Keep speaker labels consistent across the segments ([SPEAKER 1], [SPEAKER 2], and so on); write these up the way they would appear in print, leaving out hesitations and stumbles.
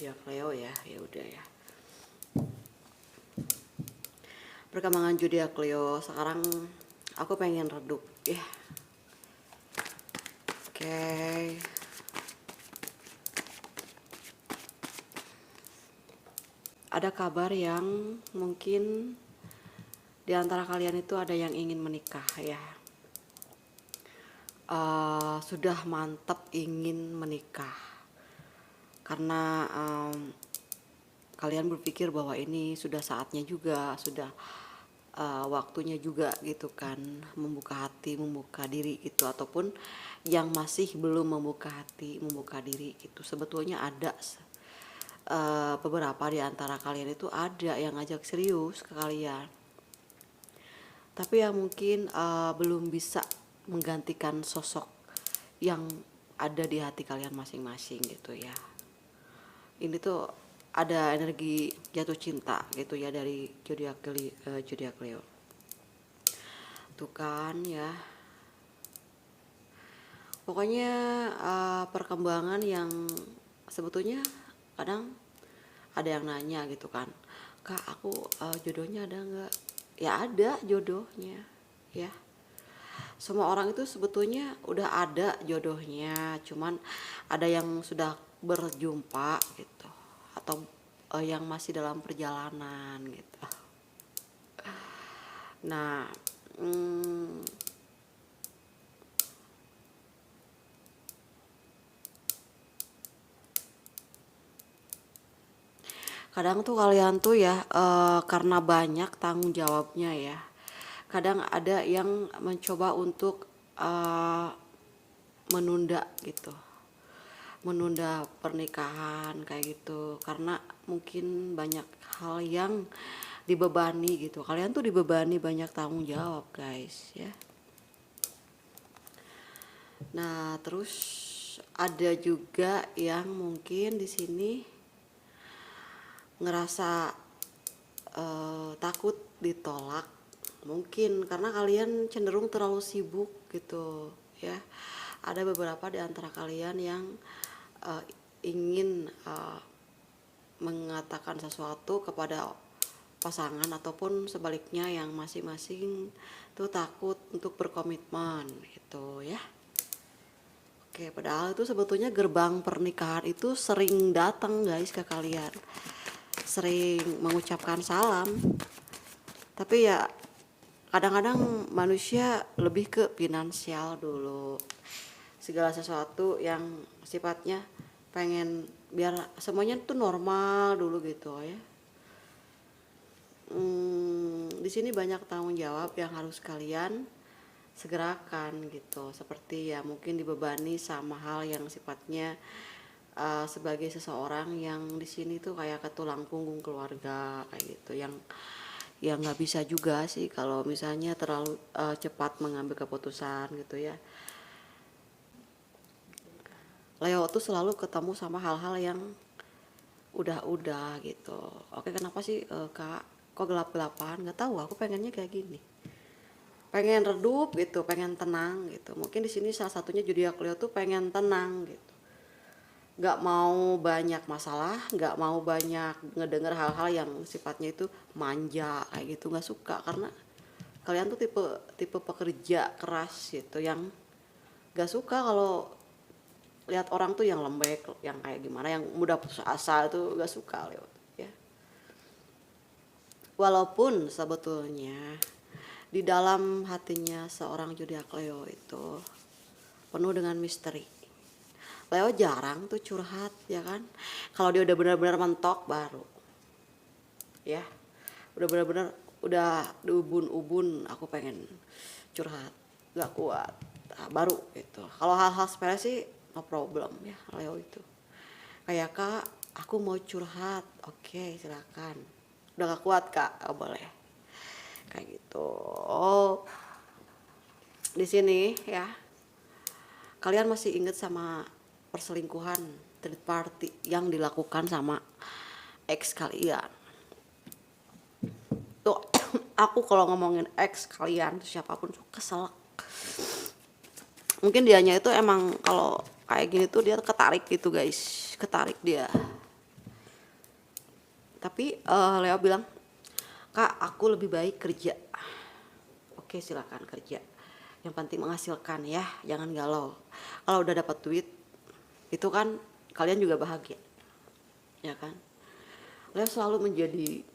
[SPEAKER 1] zodiak Leo ya, ya udah ya. Perkembangan zodiak Leo sekarang aku pengen redup ya. Oke. Ada kabar yang mungkin di antara kalian itu ada yang ingin menikah ya. Sudah mantap ingin menikah karena kalian berpikir bahwa ini sudah saatnya juga, sudah waktunya juga gitu kan, membuka hati, membuka diri gitu. Ataupun yang masih belum membuka hati, membuka diri itu sebetulnya ada beberapa di antara kalian itu ada yang ngajak serius ke kalian, tapi yang mungkin belum bisa menggantikan sosok yang ada di hati kalian masing-masing gitu ya. Ini tuh ada energi jatuh cinta gitu ya dari zodiak Leo. Tuh kan ya. Pokoknya perkembangan yang sebetulnya kadang ada yang nanya gitu kan, Kak aku jodohnya ada nggak? Ya ada jodohnya ya. Semua orang itu sebetulnya udah ada jodohnya, cuman ada yang sudah berjumpa gitu, atau yang masih dalam perjalanan gitu. Nah, kadang tuh kalian tuh ya karena banyak tanggung jawabnya ya. Kadang ada yang mencoba untuk menunda gitu, menunda pernikahan kayak gitu, karena mungkin banyak hal yang dibebani gitu. Kalian tuh dibebani banyak tanggung jawab guys ya. Nah terus ada juga yang mungkin di sini ngerasa takut ditolak, mungkin karena kalian cenderung terlalu sibuk gitu ya. Ada beberapa di antara kalian yang ingin mengatakan sesuatu kepada pasangan, ataupun sebaliknya yang masing-masing tuh takut untuk berkomitmen gitu ya. Oke, padahal itu sebetulnya gerbang pernikahan itu sering datang guys ke kalian, sering mengucapkan salam, tapi ya kadang-kadang manusia lebih ke finansial dulu, segala sesuatu yang sifatnya pengen biar semuanya tuh normal dulu gitu ya. Di sini banyak tanggung jawab yang harus kalian segerakan gitu, seperti ya mungkin dibebani sama hal yang sifatnya sebagai seseorang yang di sini tuh kayak ketulang punggung keluarga kayak gitu, yang ya nggak bisa juga sih kalau misalnya terlalu cepat mengambil keputusan gitu ya. Leo tuh selalu ketemu sama hal-hal yang udah gitu. Oke, kenapa sih Kak kok gelap-gelapan? Nggak tahu, aku pengennya kayak gini, pengen redup gitu, pengen tenang gitu. Mungkin di sini salah satunya zodiak Leo tuh pengen tenang gitu, nggak mau banyak masalah, nggak mau banyak ngedenger hal-hal yang sifatnya itu manja kayak gitu, nggak suka. Karena kalian tuh tipe pekerja keras gitu, yang nggak suka kalau lihat orang tuh yang lembek, yang kayak gimana, yang mudah putus asa, itu nggak suka Leo ya. Walaupun sebetulnya di dalam hatinya seorang zodiak Leo itu penuh dengan misteri. Leo jarang tuh curhat ya kan. Kalau dia udah benar-benar mentok baru ya, udah benar-benar udah diubun-ubun aku pengen curhat, gak kuat, nah, baru gitu. Kalau hal-hal sepele sih no problem ya Leo itu. Kayak Kak aku mau curhat, oke silakan. Udah gak kuat Kak, oh, boleh kayak gitu. Oh, di sini ya kalian masih inget sama perselingkuhan third party yang dilakukan sama ex kalian tuh. Aku kalau ngomongin ex kalian siapapun tuh kesel. Mungkin dianya itu emang kalau kayak gini tuh dia ketarik gitu guys, ketarik dia. Tapi Leo bilang, kak aku lebih baik kerja. Oke silakan kerja, yang penting menghasilkan ya, jangan galau. Kalau udah dapat duit itu kan kalian juga bahagia, ya kan. Leo selalu menjadi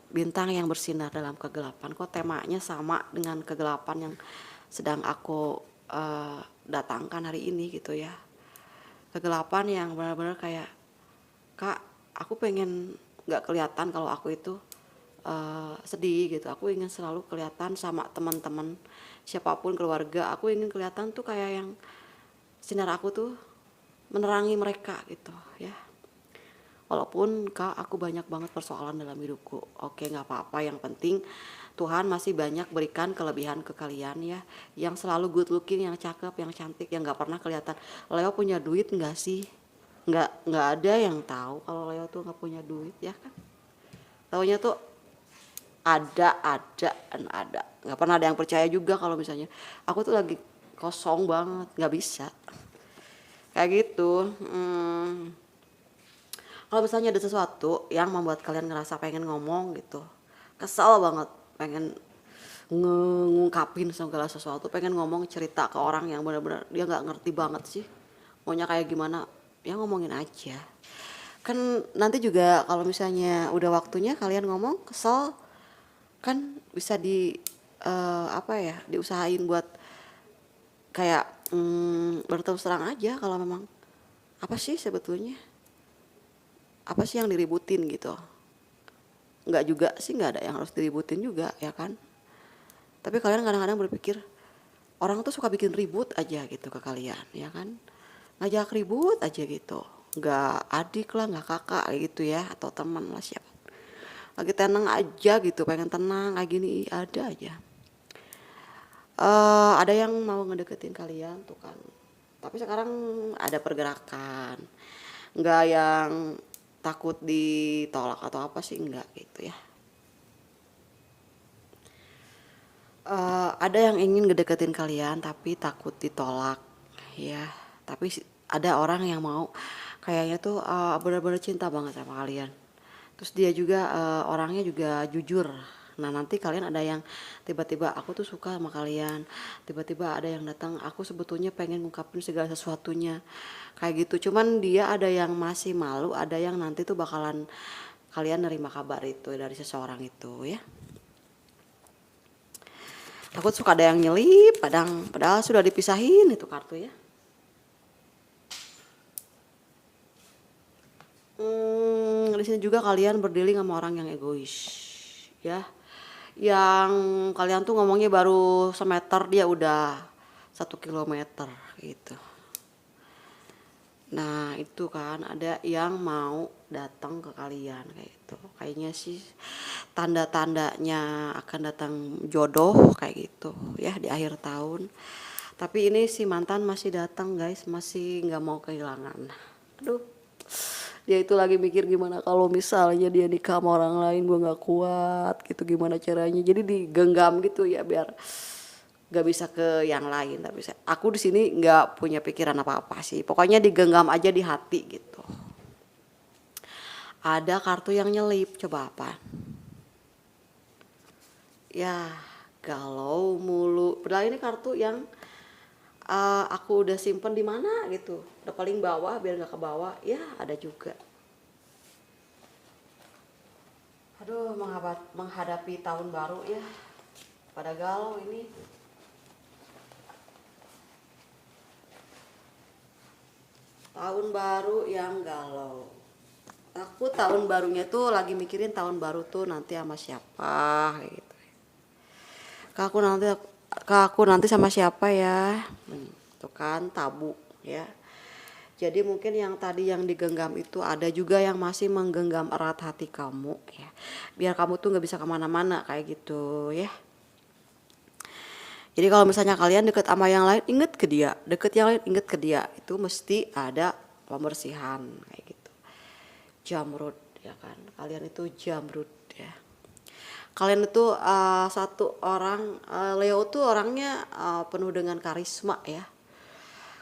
[SPEAKER 1] bintang yang bersinar dalam kegelapan. Kok temanya sama dengan kegelapan yang sedang aku datangkan hari ini gitu ya. Kegelapan yang benar-benar kayak, kak aku pengen nggak kelihatan kalau aku itu sedih gitu. Aku ingin selalu kelihatan sama teman-teman, siapapun, keluarga. Aku ingin kelihatan tuh kayak yang sinar aku tuh menerangi mereka gitu ya. Walaupun kak aku banyak banget persoalan dalam hidupku. Oke nggak apa-apa, yang penting Tuhan masih banyak berikan kelebihan ke kalian ya. Yang selalu good looking, yang cakep, yang cantik, yang nggak pernah kelihatan. Leo punya duit nggak sih? Nggak ada yang tahu kalau Leo tuh nggak punya duit ya kan. Taunya tuh ada dan ada. Nggak pernah ada yang percaya juga kalau misalnya aku tuh lagi kosong banget, nggak bisa kayak gitu. Kalau misalnya ada sesuatu yang membuat kalian ngerasa pengen ngomong gitu, kesel banget, pengen ngungkapin segala sesuatu, pengen ngomong cerita ke orang yang benar-benar dia nggak ngerti banget sih maunya kayak gimana, ya ngomongin aja. Kan nanti juga kalau misalnya udah waktunya kalian ngomong kesel, kan bisa apa ya, diusahain buat kayak berterus terang aja kalau memang apa sih sebetulnya, apa sih yang diributin gitu. Nggak juga sih, nggak ada yang harus diributin juga ya kan. Tapi kalian kadang-kadang berpikir orang tuh suka bikin ribut aja gitu ke kalian ya kan, ngajak ribut aja gitu, nggak adik lah, nggak kakak gitu ya, atau teman lah, siapa lagi tenang aja gitu, pengen tenang kayak gini ada aja. Ada yang mau ngedeketin kalian tuh kan, tapi sekarang ada pergerakan, nggak yang takut ditolak atau apa sih, enggak gitu ya. Ada yang ingin ngedeketin kalian tapi takut ditolak ya. Tapi ada orang yang mau kayaknya tuh benar-benar cinta banget sama kalian. Terus dia juga orangnya juga jujur. Nah nanti kalian ada yang tiba-tiba aku tuh suka sama kalian, tiba-tiba ada yang datang aku sebetulnya pengen ngungkapin segala sesuatunya kayak gitu. Cuman dia ada yang masih malu, ada yang nanti tuh bakalan kalian nerima kabar itu dari seseorang itu ya. Takut suka ada yang nyelip, padahal sudah dipisahin itu kartu ya. Di sini juga kalian berdealing sama orang yang egois, ya. Yang kalian tuh ngomongnya baru semeter, dia udah 1 kilometer gitu. Nah itu kan ada yang mau datang ke kalian kayak gitu. Kayaknya sih tanda-tandanya akan datang jodoh kayak gitu ya di akhir tahun. Tapi ini si mantan masih datang guys, masih nggak mau kehilangan. Aduh, dia itu lagi mikir gimana kalau misalnya dia nikah sama orang lain, gue nggak kuat gitu, gimana caranya. Jadi digenggam gitu ya biar gak bisa ke yang lain. Tapi aku di sini nggak punya pikiran apa-apa sih, pokoknya digenggam aja di hati gitu. Ada kartu yang nyelip, coba apa ya, galau mulu. Padahal ini kartu yang aku udah simpen di mana gitu, udah paling bawah biar nggak ke bawah ya, ada juga. Aduh, menghadapi tahun baru ya, pada galau ini. Tahun baru yang galau. Aku tahun barunya tuh lagi mikirin tahun baru tuh nanti sama siapa gitu. Ke aku nanti sama siapa ya? Tuh kan tabu ya. Jadi mungkin yang tadi yang digenggam itu ada juga yang masih menggenggam erat hati kamu ya. Biar kamu tuh nggak bisa kemana-mana kayak gitu ya. Jadi kalau misalnya kalian deket sama yang lain, inget ke dia, deket yang lain inget ke dia, itu mesti ada pembersihan kayak gitu. Jamrud ya kan, kalian itu jamrud ya. Kalian itu satu orang, Leo tuh orangnya penuh dengan karisma ya.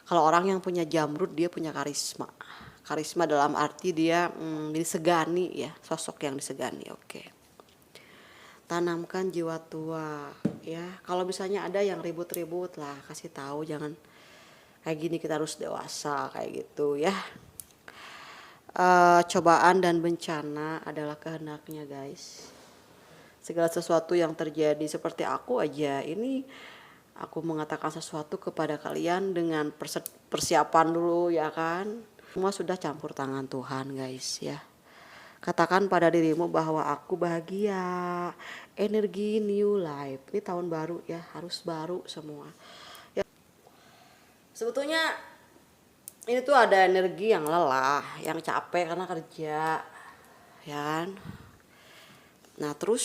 [SPEAKER 1] Kalau orang yang punya jamrud dia punya karisma Karisma dalam arti dia disegani ya, sosok yang disegani. Oke. Tanamkan jiwa tua ya. Kalau misalnya ada yang ribut-ribut lah, kasih tahu jangan kayak gini, kita harus dewasa kayak gitu ya. Cobaan dan bencana adalah kehendaknya guys. Segala sesuatu yang terjadi, seperti aku aja ini, aku mengatakan sesuatu kepada kalian dengan persiapan dulu ya kan. Semua sudah campur tangan Tuhan guys ya. Katakan pada dirimu bahwa aku bahagia, energi new life. Ini tahun baru ya, harus baru semua ya. Sebetulnya ini tuh ada energi yang lelah, yang capek karena kerja ya kan. Nah terus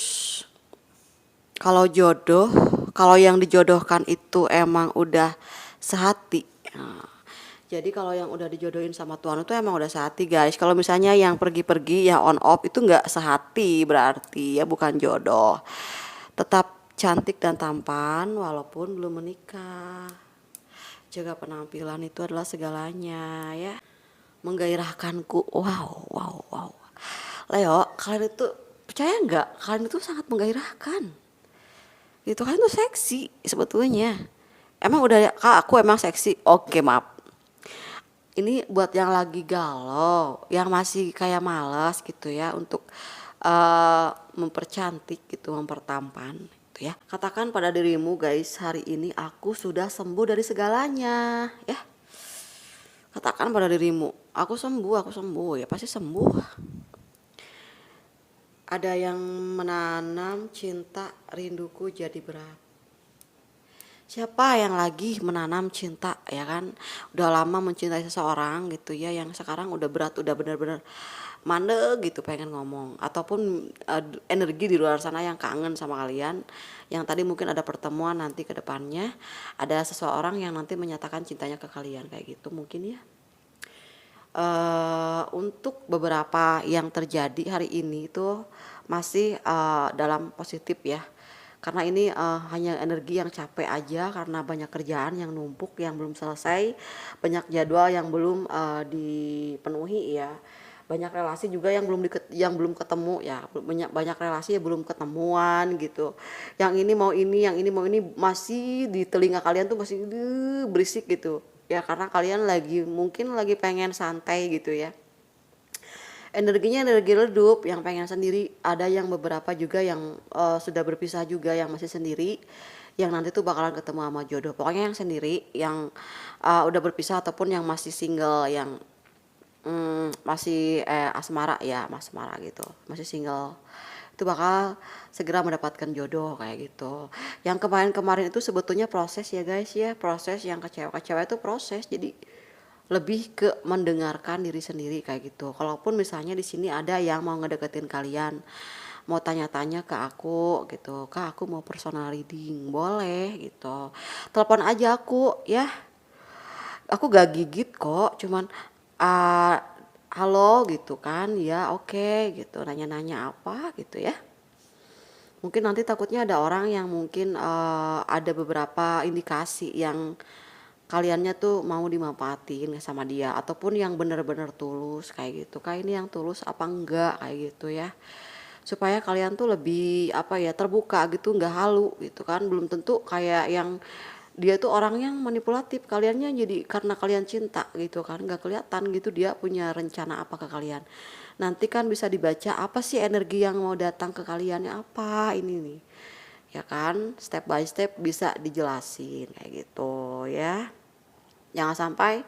[SPEAKER 1] kalau jodoh, kalau yang dijodohkan itu emang udah sehati. Nah, jadi kalau yang udah dijodohin sama Tuhan itu emang udah sehati guys. Kalau misalnya yang pergi-pergi ya on off itu nggak sehati, berarti ya bukan jodoh. Tetap cantik dan tampan walaupun belum menikah. Jaga penampilan itu adalah segalanya ya. Menggairahkanku. Wow. Leo, kalian itu percaya nggak? Kalian itu sangat menggairahkan. Itu kan tuh seksi sebetulnya. Emang udah kak aku emang seksi. Oke maaf. Ini buat yang lagi galau, yang masih kayak malas gitu ya untuk mempercantik gitu, mempertampan gitu ya. Katakan pada dirimu guys, hari ini aku sudah sembuh dari segalanya ya. Katakan pada dirimu, aku sembuh ya, pasti sembuh. Ada yang menanam cinta, rinduku jadi berat. Siapa yang lagi menanam cinta ya kan, udah lama mencintai seseorang gitu ya, yang sekarang udah berat, udah benar-benar mandek gitu pengen ngomong, ataupun energi di luar sana yang kangen sama kalian, yang tadi mungkin ada pertemuan, nanti ke depannya ada seseorang yang nanti menyatakan cintanya ke kalian kayak gitu mungkin ya. Untuk beberapa yang terjadi hari ini itu masih dalam positif ya, karena ini hanya energi yang capek aja karena banyak kerjaan yang numpuk yang belum selesai, banyak jadwal yang belum dipenuhi ya, banyak relasi juga yang belum ketemu ya, banyak relasi yang belum ketemuan gitu, yang ini mau ini, yang ini mau ini, masih di telinga kalian tuh masih berisik gitu ya, karena kalian mungkin lagi pengen santai gitu ya. Energinya energi redup, yang pengen sendiri, ada yang beberapa juga yang sudah berpisah juga, yang masih sendiri, yang nanti tuh bakalan ketemu sama jodoh. Pokoknya yang sendiri, yang udah berpisah ataupun yang masih single, yang masih asmara ya, asmara gitu, masih single, itu bakal segera mendapatkan jodoh kayak gitu. Yang kemarin-kemarin itu sebetulnya proses ya guys ya, proses, yang kecewa-kecewa itu proses, jadi lebih ke mendengarkan diri sendiri kayak gitu. Kalaupun misalnya di sini ada yang mau ngedeketin kalian, mau tanya-tanya ke aku gitu, kak aku mau personal reading, boleh gitu, telepon aja aku ya, aku gak gigit kok, cuman halo gitu kan ya, oke gitu, nanya-nanya apa gitu ya. Mungkin nanti takutnya ada orang yang mungkin ada beberapa indikasi yang kaliannya tuh mau dimanfaatin sama dia, ataupun yang benar-benar tulus kayak gitu, kayak ini yang tulus apa enggak kayak gitu ya, supaya kalian tuh lebih apa ya, terbuka gitu, nggak halu gitu kan. Belum tentu kayak yang dia tuh orang yang manipulatif, kaliannya jadi karena kalian cinta gitu kan, nggak kelihatan gitu dia punya rencana apa ke kalian. Nanti kan bisa dibaca apa sih energi yang mau datang ke kalian, apa ini nih ya kan, step by step bisa dijelasin kayak gitu ya. Jangan sampai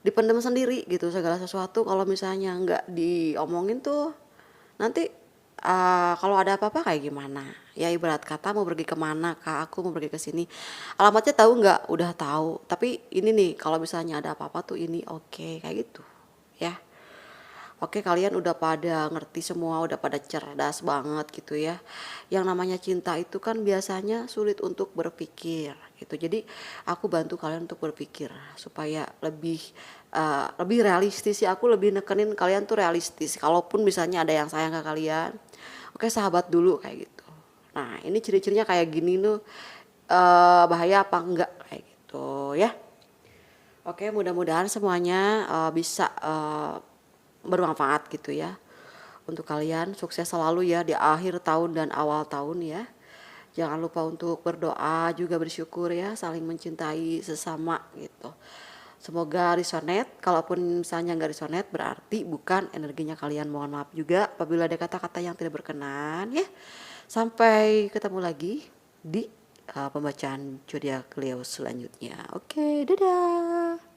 [SPEAKER 1] dipendam sendiri gitu segala sesuatu, kalau misalnya nggak diomongin tuh nanti kalau ada apa-apa kayak gimana ya, ibarat kata mau pergi kemana kak, aku mau pergi ke sini, alamatnya tahu nggak, udah tahu, tapi ini nih kalau misalnya ada apa-apa tuh ini, oke kayak gitu ya. Oke, kalian udah pada ngerti semua, udah pada cerdas banget gitu ya. Yang namanya cinta itu kan biasanya sulit untuk berpikir gitu. Jadi aku bantu kalian untuk berpikir supaya lebih realistis ya. Aku lebih nekenin kalian tuh realistis. Kalaupun misalnya ada yang sayang ke kalian, oke sahabat dulu kayak gitu. Nah ini ciri-cirinya kayak gini tuh, bahaya apa enggak kayak gitu ya. Oke, mudah-mudahan semuanya bisa bermanfaat gitu ya. Untuk kalian sukses selalu ya di akhir tahun dan awal tahun ya. Jangan lupa untuk berdoa juga bersyukur ya, saling mencintai sesama gitu. Semoga resonate, kalaupun misalnya nggak resonate berarti bukan energinya kalian. Mohon maaf juga apabila ada kata-kata yang tidak berkenan ya. Sampai ketemu lagi di pembacaan zodiak Leo selanjutnya. Oke, dadah.